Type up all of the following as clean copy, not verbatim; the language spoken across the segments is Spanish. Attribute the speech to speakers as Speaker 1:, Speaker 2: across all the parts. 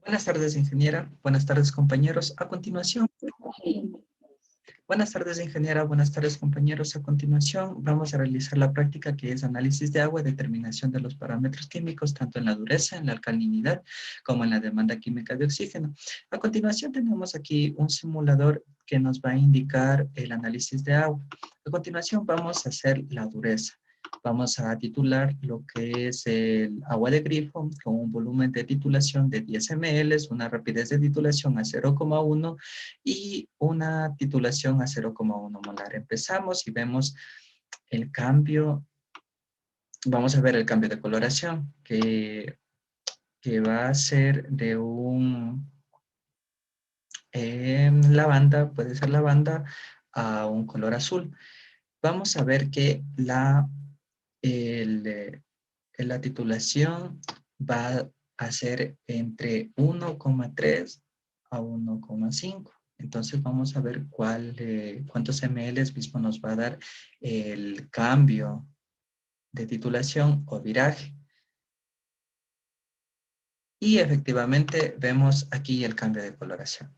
Speaker 1: Buenas tardes, ingeniera. Buenas tardes, compañeros. A continuación, buenas tardes, ingeniera. Buenas tardes, compañeros. A continuación, vamos a realizar la práctica que es análisis de agua y determinación de los parámetros químicos, tanto en la dureza, en la alcalinidad, como en la demanda química de oxígeno. A continuación, tenemos aquí un simulador que nos va a indicar el análisis de agua. A continuación, vamos a hacer la dureza. Vamos a titular lo que es el agua de grifo con un volumen de titulación de 10 ml, una rapidez de titulación a 0,1 y una titulación a 0,1 molar. Empezamos y vemos el cambio. Vamos a ver el cambio de coloración que va a ser de un lavanda, puede ser lavanda, a un color azul. Vamos a ver que la titulación va a ser entre 1,3 a 1,5. Entonces vamos a ver cuántos ml mismo nos va a dar el cambio de titulación o viraje. Y efectivamente vemos aquí el cambio de coloración.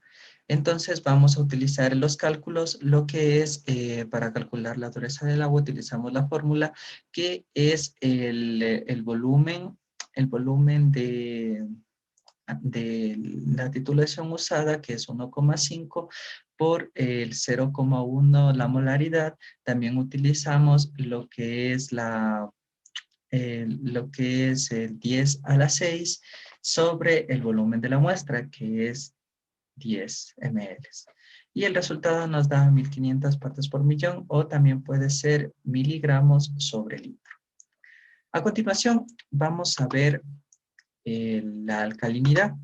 Speaker 1: Entonces vamos a utilizar los cálculos, lo que es para calcular la dureza del agua, utilizamos la fórmula que es el volumen de la titulación usada, que es 1,5 por el 0,1 la molaridad. También utilizamos lo que es el 10 a la 6 sobre el volumen de la muestra, que es 10 ml. Y el resultado nos da 1500 partes por millón o también puede ser miligramos sobre litro. A continuación, vamos a ver la alcalinidad.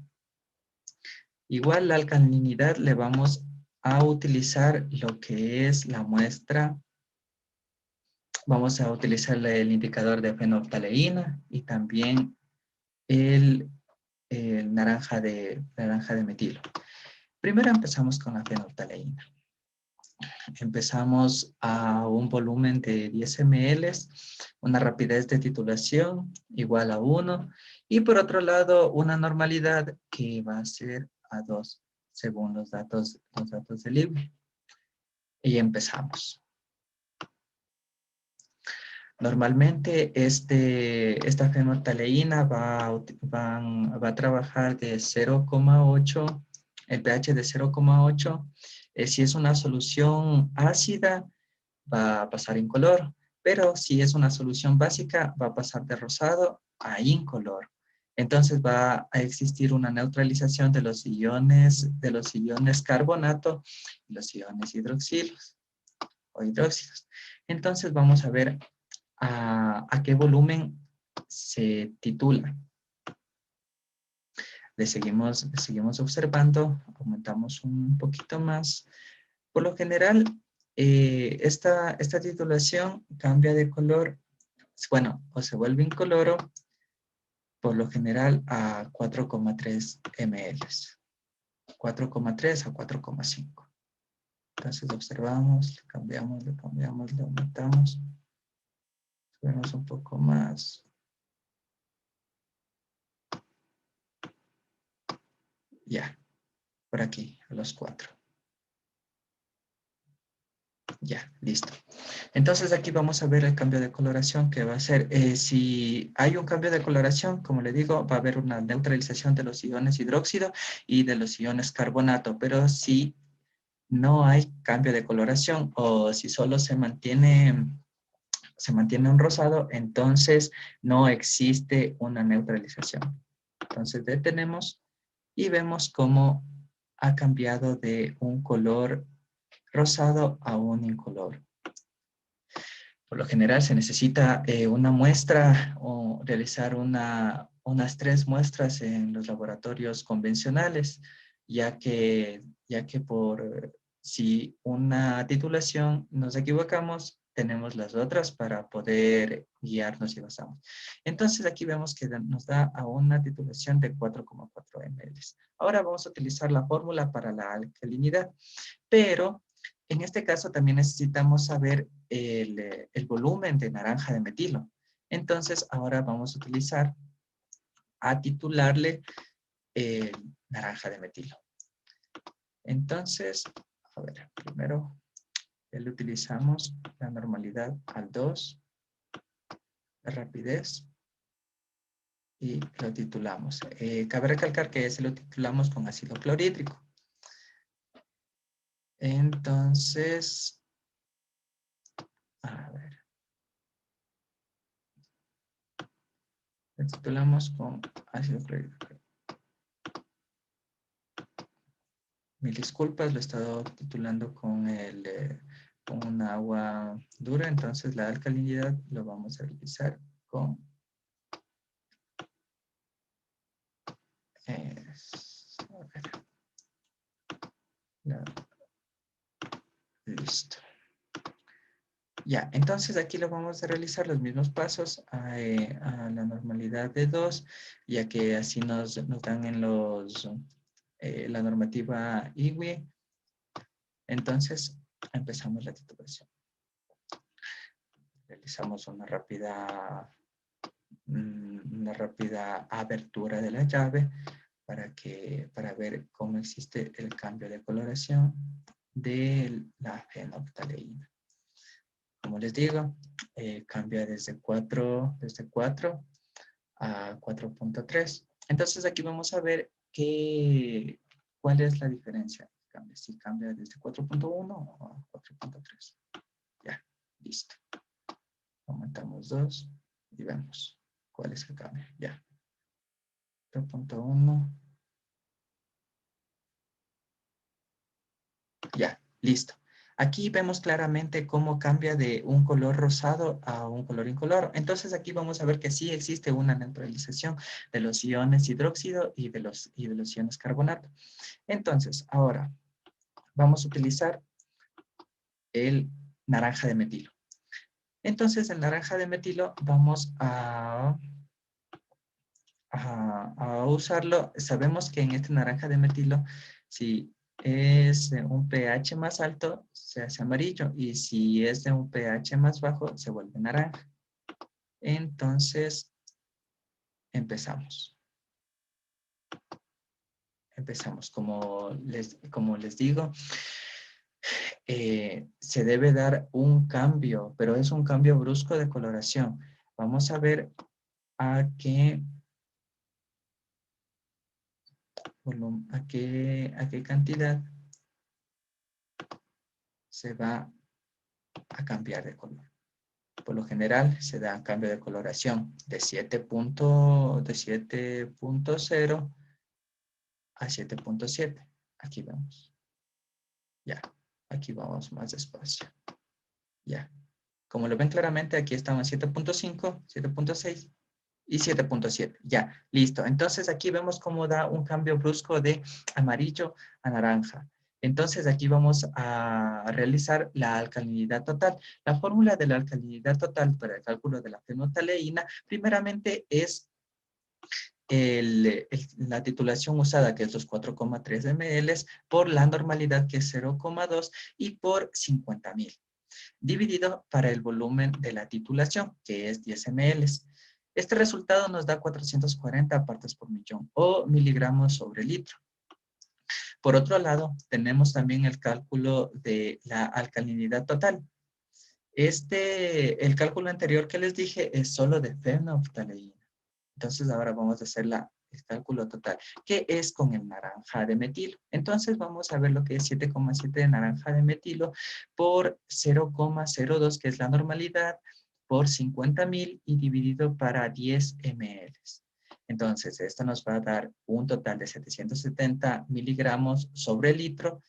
Speaker 1: Igual la alcalinidad le vamos a utilizar lo que es la muestra. Vamos a utilizar el indicador de fenolftaleína y también el naranja de metilo. Primero empezamos con la fenolftaleína. Empezamos a un volumen de 10 ml, una rapidez de titulación igual a 1 y por otro lado una normalidad que va a ser a 2 según los datos del libro. Y empezamos. Normalmente esta fenolftaleína va a trabajar de 0,8, el pH de 0,8. Si es una solución ácida, va a pasar incolor, pero si es una solución básica, va a pasar de rosado a incolor. Entonces va a existir una neutralización de los iones carbonato y los iones hidroxilos o hidróxidos. Entonces vamos a ver a qué volumen se titula. Le seguimos observando, aumentamos un poquito más. Por lo general, esta titulación cambia de color, bueno, o se vuelve incoloro, por lo general a 4,3 ml. 4,3 a 4,5. Entonces observamos, le cambiamos, le aumentamos. Subimos un poco más. Ya, por aquí, a los 4. Ya, listo. Entonces aquí vamos a ver el cambio de coloración que va a ser, si hay un cambio de coloración, como le digo, va a haber una neutralización de los iones hidróxido y de los iones carbonato, pero si no hay cambio de coloración o si solo se mantiene un rosado, entonces no existe una neutralización. Entonces detenemos y vemos cómo ha cambiado de un color rosado a un incoloro. Por lo general se necesita una muestra o realizar unas 3 muestras en los laboratorios convencionales, ya que si una titulación nos equivocamos, tenemos las otras para poder guiarnos y basamos. Entonces aquí vemos que nos da a una titulación de 4,4 ml. Ahora vamos a utilizar la fórmula para la alcalinidad, pero en este caso también necesitamos saber el volumen de naranja de metilo. Entonces ahora vamos a titularle naranja de metilo. Entonces, a ver, primero le utilizamos la normalidad al 2, la rapidez, y lo titulamos. Cabe recalcar que ese lo titulamos con ácido clorhídrico. Entonces, a ver. Lo titulamos con ácido clorhídrico. Mil disculpas, lo he estado titulando con con un agua dura, entonces la alcalinidad lo vamos a realizar con a ver, listo. Ya, entonces aquí lo vamos a realizar los mismos pasos a la normalidad de 2, ya que así nos dan en la normativa IWI. Entonces, empezamos la titulación. Realizamos una rápida abertura de la llave para ver cómo existe el cambio de coloración de la fenolftaleína. Como les digo, cambia desde 4 a 4.3. Entonces aquí vamos a ver cuál es la diferencia. Si cambia desde 4.1 a 4.3. Ya, listo. Aumentamos 2 y vemos cuál es el cambio. Ya. 4.1. Ya, listo. Aquí vemos claramente cómo cambia de un color rosado a un color incoloro. Entonces aquí vamos a ver que sí existe una neutralización de los iones hidróxido y de los iones carbonato. Entonces, ahora vamos a utilizar el naranja de metilo. Entonces, el naranja de metilo vamos a usarlo. Sabemos que en este naranja de metilo, si es de un pH más alto, se hace amarillo. Y si es de un pH más bajo, se vuelve naranja. Entonces, empezamos. Empezamos. Como les digo, se debe dar un cambio, pero es un cambio brusco de coloración. Vamos a ver a qué cantidad se va a cambiar de color. Por lo general se da cambio de coloración de 7.0 a 7.7. Aquí vamos. Ya, aquí vamos más despacio. Ya. Como lo ven claramente, aquí estamos 7.5, 7.6 y 7.7. Ya, listo. Entonces aquí vemos cómo da un cambio brusco de amarillo a naranja. Entonces aquí vamos a realizar la alcalinidad total. La fórmula de la alcalinidad total para el cálculo de la fenolftaleína primeramente es la titulación usada, que es los 4,3 ml, por la normalidad, que es 0,2, y por 50.000, dividido para el volumen de la titulación, que es 10 ml. Este resultado nos da 440 partes por millón o miligramos sobre litro. Por otro lado, tenemos también el cálculo de la alcalinidad total. El cálculo anterior que les dije es solo de fenolftaleína. Entonces ahora vamos a hacer el cálculo total, que es con el naranja de metilo. Entonces vamos a ver lo que es 7,7 de naranja de metilo por 0,02, que es la normalidad, por 50.000 y dividido para 10 ml. Entonces esto nos va a dar un total de 770 miligramos sobre litro,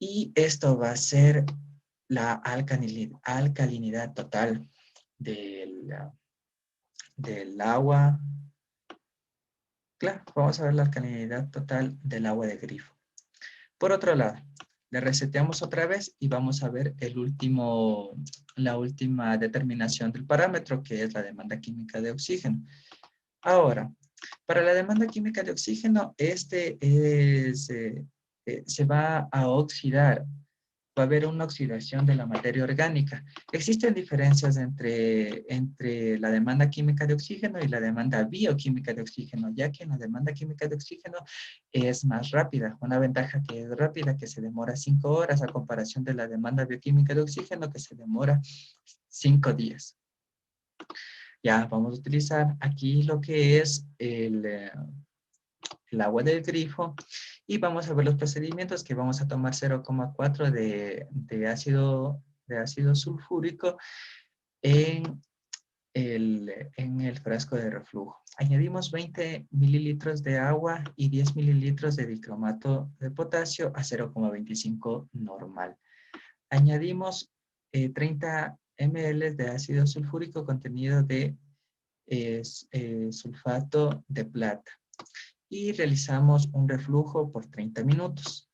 Speaker 1: y esto va a ser la alcalinidad total del agua. Claro, vamos a ver la alcalinidad total del agua de grifo. Por otro lado, le reseteamos otra vez y vamos a ver la última determinación del parámetro, que es la demanda química de oxígeno. Ahora, para la demanda química de oxígeno, se va a oxidar va a haber una oxidación de la materia orgánica. Existen diferencias entre la demanda química de oxígeno y la demanda bioquímica de oxígeno, ya que la demanda química de oxígeno es más rápida. Una ventaja que es rápida, que se demora 5 horas a comparación de la demanda bioquímica de oxígeno, que se demora 5 días. Ya vamos a utilizar aquí lo que es el agua del grifo y vamos a ver los procedimientos que vamos a tomar 0,4 de ácido sulfúrico en el frasco de reflujo. Añadimos 20 mililitros de agua y 10 mililitros de dicromato de potasio a 0,25 normal. Añadimos 30 ml de ácido sulfúrico contenido de sulfato de plata y realizamos un reflujo por 30 minutos.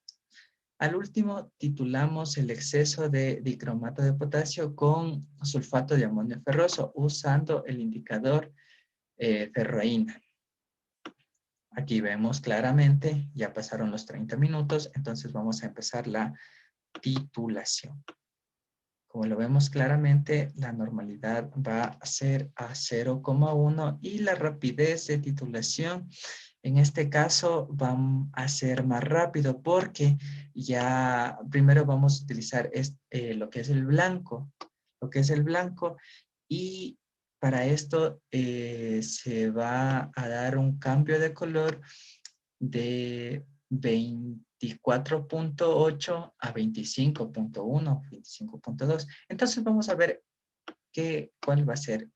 Speaker 1: Al último, titulamos el exceso de dicromato de potasio con sulfato de amonio ferroso usando el indicador ferroína. Aquí vemos claramente, ya pasaron los 30 minutos, entonces vamos a empezar la titulación. Como lo vemos claramente, la normalidad va a ser a 0,1 y la rapidez de titulación en este caso va a ser más rápido porque ya primero vamos a utilizar lo que es el blanco. Y para esto se va a dar un cambio de color de 24.8 a 25.1, 25.2. Entonces vamos a ver cuál va a ser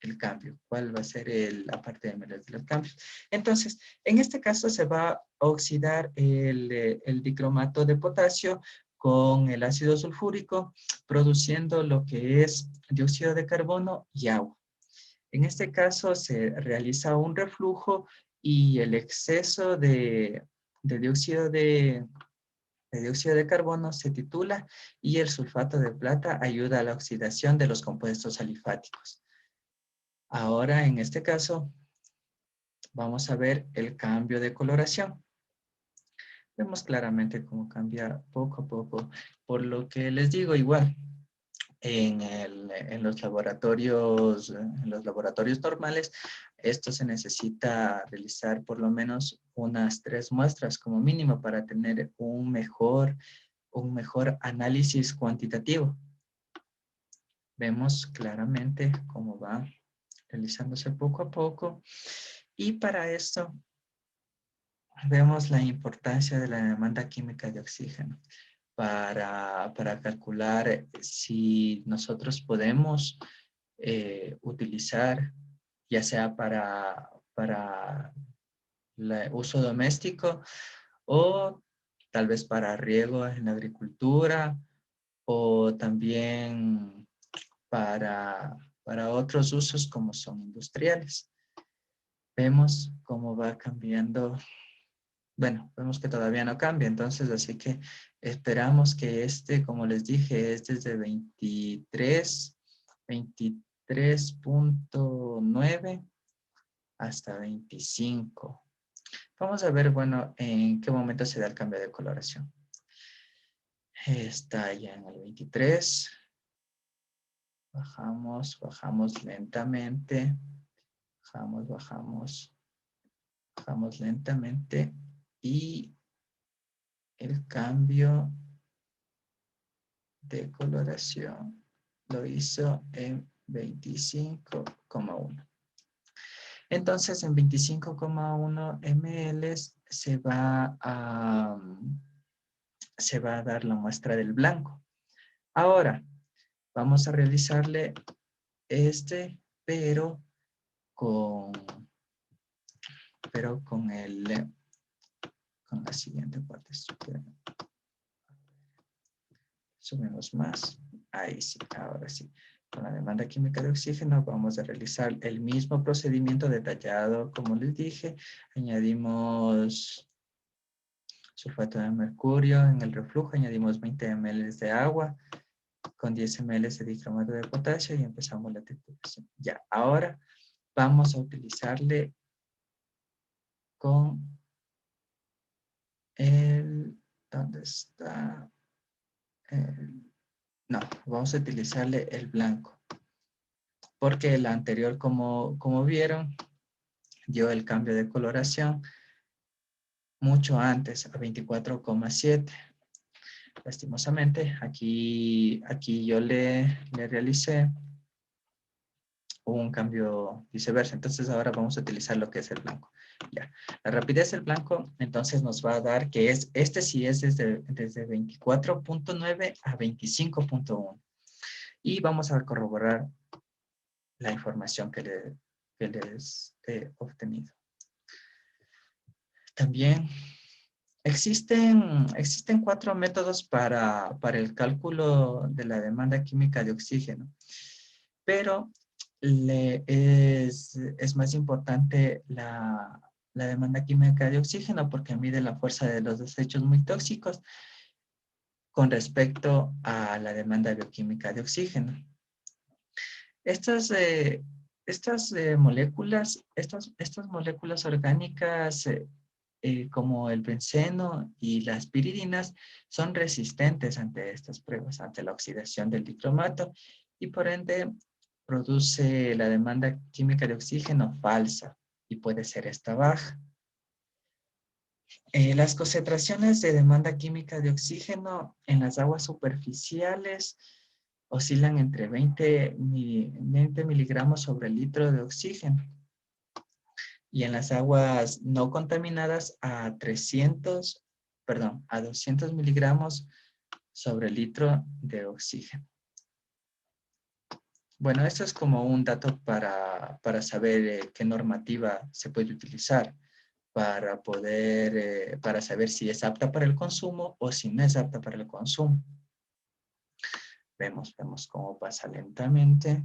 Speaker 1: el cambio, cuál va a ser la parte de los cambios. Entonces, en este caso se va a oxidar el dicromato de potasio con el ácido sulfúrico, produciendo lo que es dióxido de carbono y agua. En este caso se realiza un reflujo y el exceso de dióxido de carbono se titula y el sulfato de plata ayuda a la oxidación de los compuestos alifáticos. Ahora, en este caso, vamos a ver el cambio de coloración. Vemos claramente cómo cambia poco a poco. Por lo que les digo, igual, en los laboratorios normales, esto se necesita realizar por lo menos unas 3 muestras como mínimo para tener un mejor análisis cuantitativo. Vemos claramente cómo va realizándose poco a poco. Y para esto vemos la importancia de la demanda química de oxígeno para calcular si nosotros podemos utilizar, ya sea para uso doméstico o tal vez para riego en la agricultura o también para otros usos como son industriales. Vemos cómo va cambiando. Bueno, vemos que todavía no cambia, entonces así que esperamos que como les dije, es desde 23.9 hasta 25. Vamos a ver, bueno, en qué momento se da el cambio de coloración. Está ya en el 23. Bajamos lentamente. Bajamos lentamente. Y el cambio de coloración lo hizo en 25,1. Entonces, en 25,1 ml se va a dar la muestra del blanco. Ahora, vamos a realizarle pero con la siguiente parte. Subimos más. Ahí sí, ahora sí. Con la demanda química de oxígeno vamos a realizar el mismo procedimiento detallado, como les dije. Añadimos sulfato de mercurio en el reflujo, añadimos 20 ml de agua con 10 ml de dicromato de potasio y empezamos la titulación. Ya, ahora vamos a utilizarle con ¿dónde está? no, vamos a utilizarle el blanco. Porque la anterior, como vieron, dio el cambio de coloración mucho antes, a 24,7. Lastimosamente, aquí yo le realicé un cambio viceversa. Entonces ahora vamos a utilizar lo que es el blanco. Ya. La rapidez del blanco, entonces nos va a dar que este sí es desde 24.9 a 25.1. Y vamos a corroborar la información que les he obtenido. También existen 4 métodos para el cálculo de la demanda química de oxígeno, pero es más importante la demanda química de oxígeno porque mide la fuerza de los desechos muy tóxicos con respecto a la demanda bioquímica de oxígeno. Estas moléculas, estas moléculas orgánicas como el benceno y las piridinas son resistentes ante estas pruebas, ante la oxidación del dicromato y por ende produce la demanda química de oxígeno falsa y puede ser esta baja. Las concentraciones de demanda química de oxígeno en las aguas superficiales oscilan entre 20 miligramos sobre litro de oxígeno y en las aguas no contaminadas a 200 miligramos sobre litro de oxígeno. Bueno, esto es como un dato para saber qué normativa se puede utilizar para poder, para saber si es apta para el consumo o si no es apta para el consumo. Vemos cómo pasa lentamente.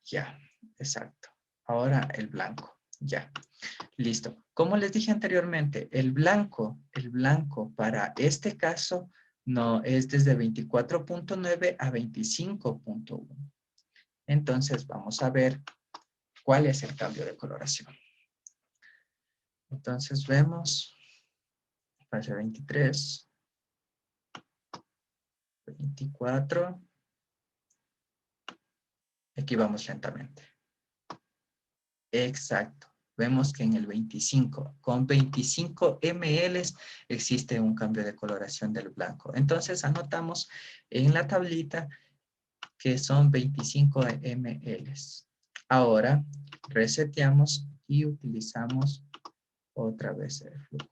Speaker 1: Ya, exacto. Ahora el blanco. Ya, listo. Como les dije anteriormente, el blanco para este caso no es desde 24.9 a 25.1. Entonces vamos a ver cuál es el cambio de coloración. Entonces vemos, fase 23, 24. Aquí vamos lentamente. Exacto. Vemos que en el 25, con 25 ml existe un cambio de coloración del blanco. Entonces anotamos en la tablita que son 25 ml. Ahora reseteamos y utilizamos otra vez el flujo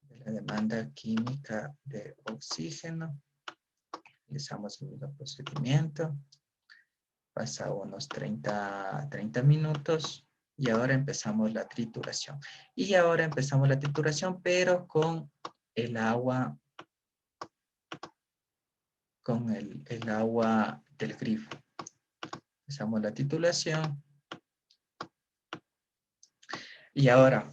Speaker 1: de la demanda química de oxígeno. Realizamos el mismo procedimiento. Pasa unos 30 minutos y ahora empezamos la trituración. Y ahora empezamos la trituración, pero con el agua, el agua del grifo. Empezamos la titulación. Y ahora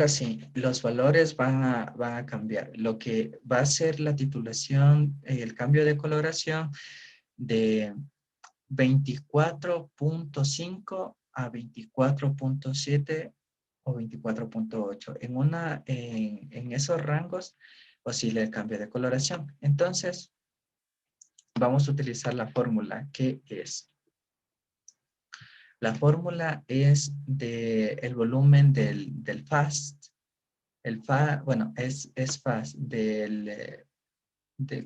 Speaker 1: sí, los valores van a cambiar. Lo que va a ser la titulación, el cambio de coloración de 24.5 a 24.7 o 24.8. En esos rangos oscila el cambio de coloración. Entonces, vamos a utilizar la fórmula que es. La fórmula es el volumen del FAST. Bueno, es FAST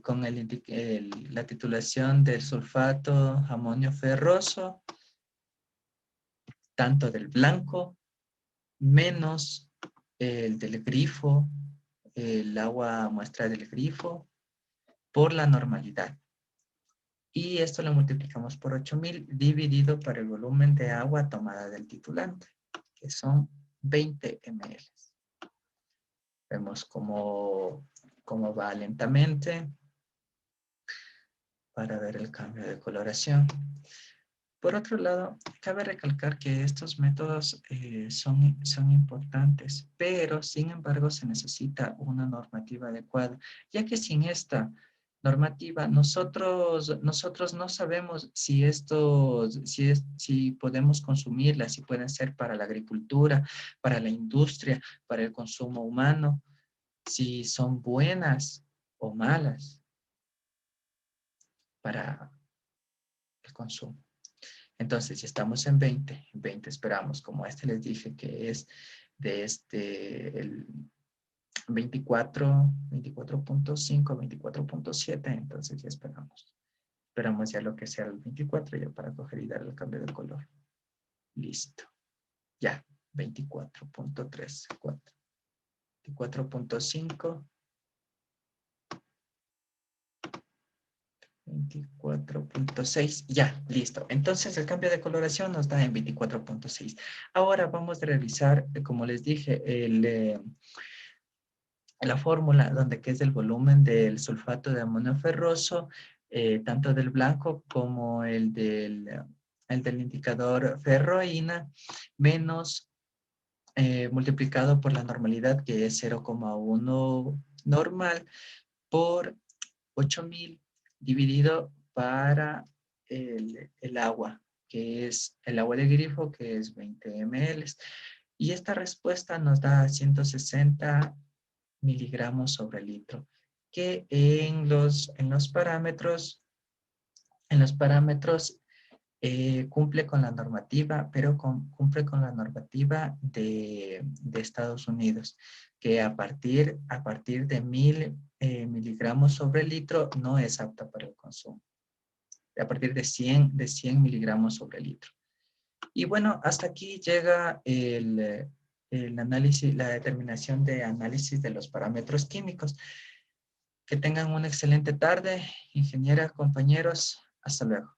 Speaker 1: con la titulación del sulfato amonio ferroso, tanto del blanco, menos el del grifo, el agua muestra del grifo, por la normalidad. Y esto lo multiplicamos por 8.000 dividido por el volumen de agua tomada del titulante, que son 20 ml. Vemos cómo va lentamente para ver el cambio de coloración. Por otro lado, cabe recalcar que estos métodos son importantes, pero sin embargo se necesita una normativa adecuada, ya que sin esta normativa nosotros no sabemos si podemos consumirlas, si pueden ser para la agricultura, para la industria, para el consumo humano, si son buenas o malas para el consumo. Entonces, si estamos en 20 esperamos, como les dije que es de el 24.5, 24.7, entonces ya esperamos. Esperamos ya lo que sea el 24 ya para coger y dar el cambio de color. Listo. Ya, 24.3, 24.5, 24.6, ya, listo. Entonces el cambio de coloración nos da en 24.6. Ahora vamos a revisar, como les dije, la fórmula donde que es el volumen del sulfato de amonio ferroso, tanto del blanco como el del indicador ferroína, menos multiplicado por la normalidad, que es 0,1 normal, por 8.000 dividido para el agua, que es el agua de grifo, que es 20 ml. Y esta respuesta nos da 160 miligramos sobre litro, que en los parámetros cumple con la normativa, pero cumple con la normativa de Estados Unidos, que a partir de 1.000 miligramos sobre litro no es apta para el consumo. A partir de 100 miligramos sobre litro. Y bueno, hasta aquí llega el análisis, la determinación de análisis de los parámetros químicos. Que tengan una excelente tarde, ingeniera, compañeros. Hasta luego.